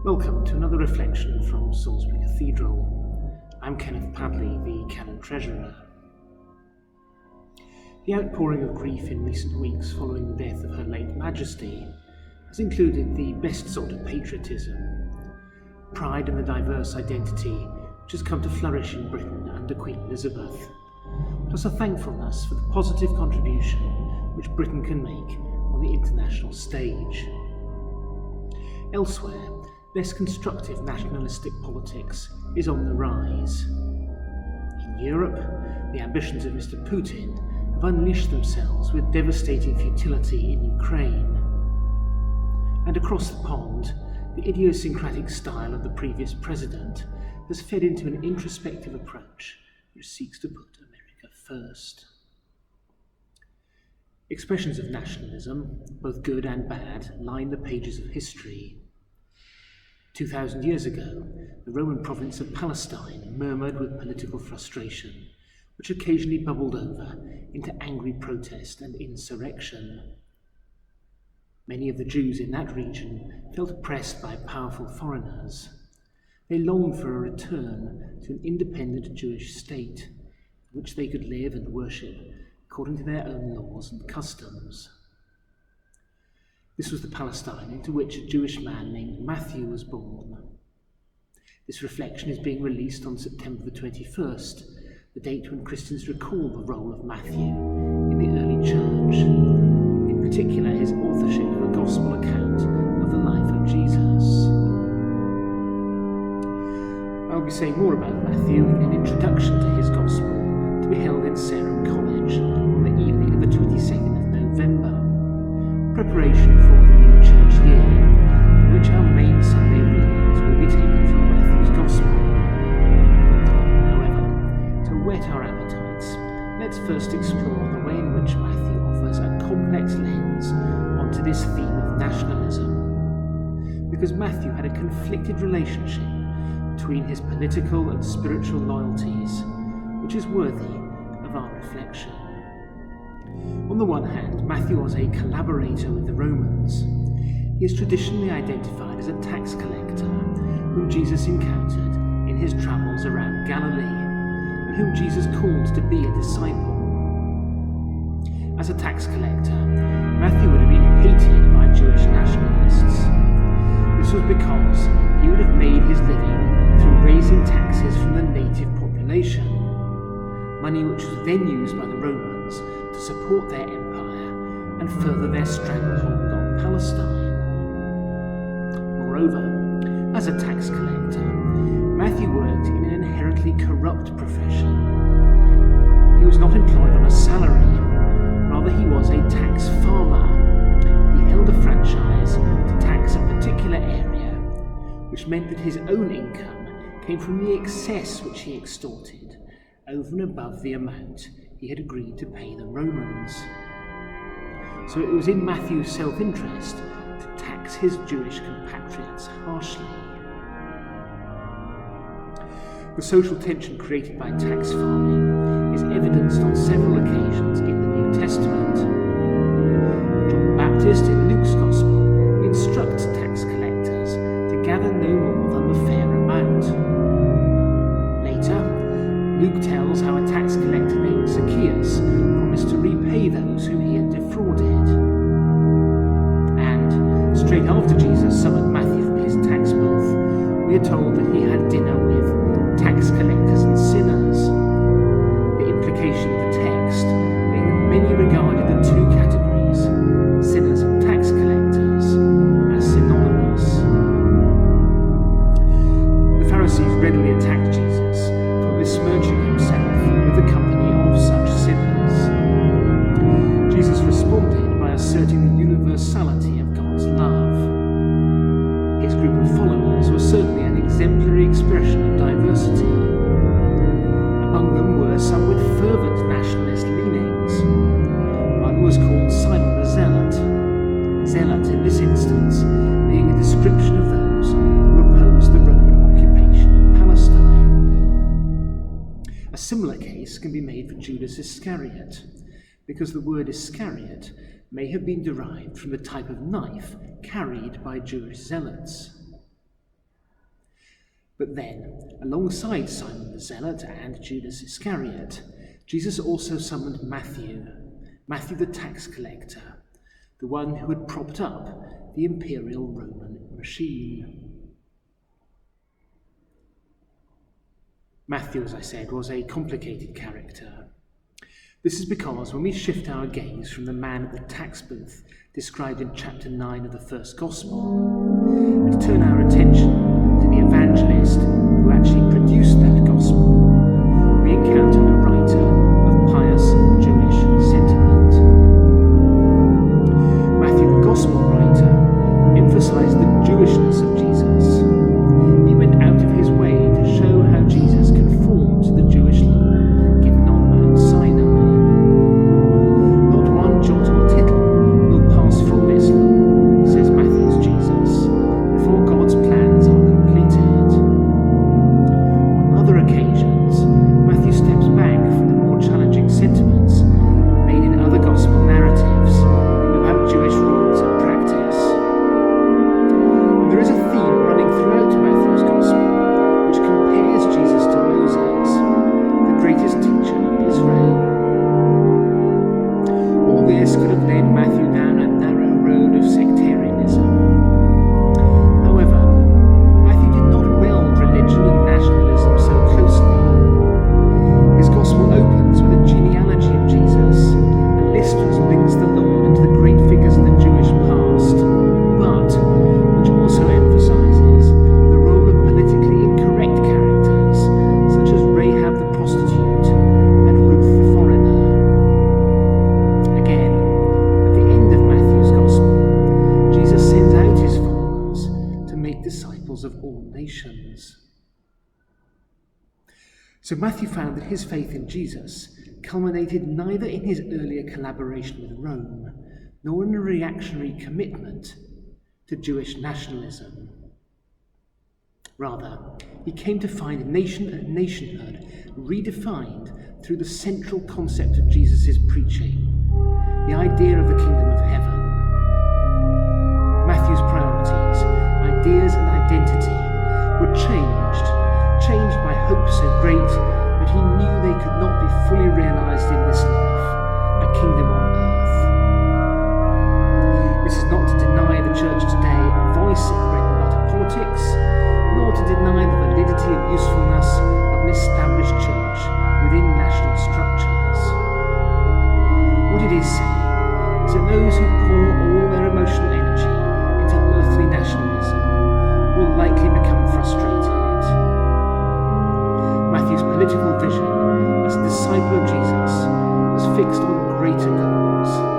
Welcome to another reflection from Salisbury Cathedral. I'm Kenneth Padley, the Canon Treasurer. The outpouring of grief in recent weeks following the death of Her late Majesty has included the best sort of patriotism, pride in the diverse identity which has come to flourish in Britain under Queen Elizabeth, plus a thankfulness for the positive contribution which Britain can make on the international stage. Elsewhere, less constructive nationalistic politics is on the rise. In Europe, the ambitions of Mr. Putin have unleashed themselves with devastating futility in Ukraine. And across the pond, the idiosyncratic style of the previous president has fed into an introspective approach which seeks to put America first. Expressions of nationalism, both good and bad, line the pages of history. 2,000 years ago, the Roman province of Palestine murmured with political frustration, which occasionally bubbled over into angry protest and insurrection. Many of the Jews in that region felt oppressed by powerful foreigners. They longed for a return to an independent Jewish state, in which they could live and worship according to their own laws and customs. This was the Palestine into which a Jewish man named Matthew was born. This reflection is being released on September the 21st, the date when Christians recall the role of Matthew in the early church, in particular his authorship of a gospel account of the life of Jesus. I'll be saying more about Matthew in an introduction to his gospel to be held in Sarum College on the evening of the 22nd of November. Preparation for the new church year, in which our main Sunday readings will be taken from Matthew's Gospel. However, to whet our appetites, let's first explore the way in which Matthew offers a complex lens onto this theme of nationalism, because Matthew had a conflicted relationship between his political and spiritual loyalties, which is worthy of our reflection. On the one hand, Matthew was a collaborator with the Romans. He is traditionally identified as a tax collector whom Jesus encountered in his travels around Galilee, and whom Jesus called to be a disciple. As a tax collector, Matthew would have been hated by Jewish nationalists. This was because he would have made his living through raising taxes from the native population, money which was then used by the Romans to support their empire and further their stranglehold on Palestine. Moreover, as a tax collector, Matthew worked in an inherently corrupt profession. He was not employed on a salary, rather he was a tax farmer. He held a franchise to tax a particular area, which meant that his own income came from the excess which he extorted over and above the amount he had agreed to pay the Romans. So it was in Matthew's self-interest to tax his Jewish compatriots harshly. The social tension created by tax farming is evidenced on several occasions in the New Testament. John the Baptist in Luke's Gospel instructs tax collectors to gather no more than the fair amount. Later, Luke tells how a tax collector named Zacchaeus promised to repay those whom he had defrauded. And, straight after Jesus summoned Matthew from his tax booth, we are told that he had dinner with tax collectors and sinners. The implication of the text being that many regarded the two categories, sinners and tax collectors, as synonymous. The Pharisees readily attacked Jesus for besmirching himself with the company of such sinners. Jesus responded by asserting the universality of God's love. His group of followers was certainly an exemplary expression of diversity. Among them were some with fervent nationalist leanings. One was called Simon the Zealot. Zealot in this instance being a description of those who opposed the Roman occupation of Palestine. A similar case can be made for Judas Iscariot, because the word Iscariot may have been derived from the type of knife carried by Jewish zealots. But then, alongside Simon the Zealot and Judas Iscariot, Jesus also summoned Matthew the tax collector, the one who had propped up the imperial Roman machine. Matthew, as I said, was a complicated character. This is because when we shift our gaze from the man at the tax booth described in chapter 9 of the first Gospel, and turn our attention to the evangelist who actually produced that Gospel, we encounter a writer of pious Jewish sentiment. Matthew, the Gospel writer, emphasized the Jewishness of Jesus. He went out of his way to show how Jesus conformed to the Jewish law given on Mount Sinai. Not one jot or tittle will pass from this law, says Matthew's Jesus, before God's plans are completed. On other occasions, Matthew steps back from the more challenging sentiments made in other gospel narratives about Jewish rules and practice. And there is a theme running throughout Matthew's gospel which compares Jesus to Moses, the greatest teacher of Israel. All this could have led Matthew down a narrow road of sectarianism. However, Matthew did not weld religion and nationalism so closely. His gospel opens with a genealogy of Jesus, a list which links the Lord into the great figures of the Jewish past, but which also emphasizes the role of politically incorrect characters such as Rahab the prostitute and Ruth the foreigner. Again, at the end of Matthew's Gospel, Jesus sends out his followers to make disciples of all nations. So Matthew found that his faith in Jesus culminated neither in his earlier collaboration with Rome, nor in a reactionary commitment to Jewish nationalism. Rather, he came to find nation and nationhood redefined through the central concept of Jesus' preaching, the idea of the kingdom of heaven. Matthew's priorities, ideas and identity were changed by hope so great that he knew they could not be fully realized in this life, a kingdom on earth. This is not to deny the church today a voice in bread and butter politics, nor to deny the validity and usefulness of an established church within national structures. What it is saying is that those who pour all their emotional energy into earthly nationalism will likely become frustrated. Matthew's political vision as a disciple of Jesus was fixed on greater goals.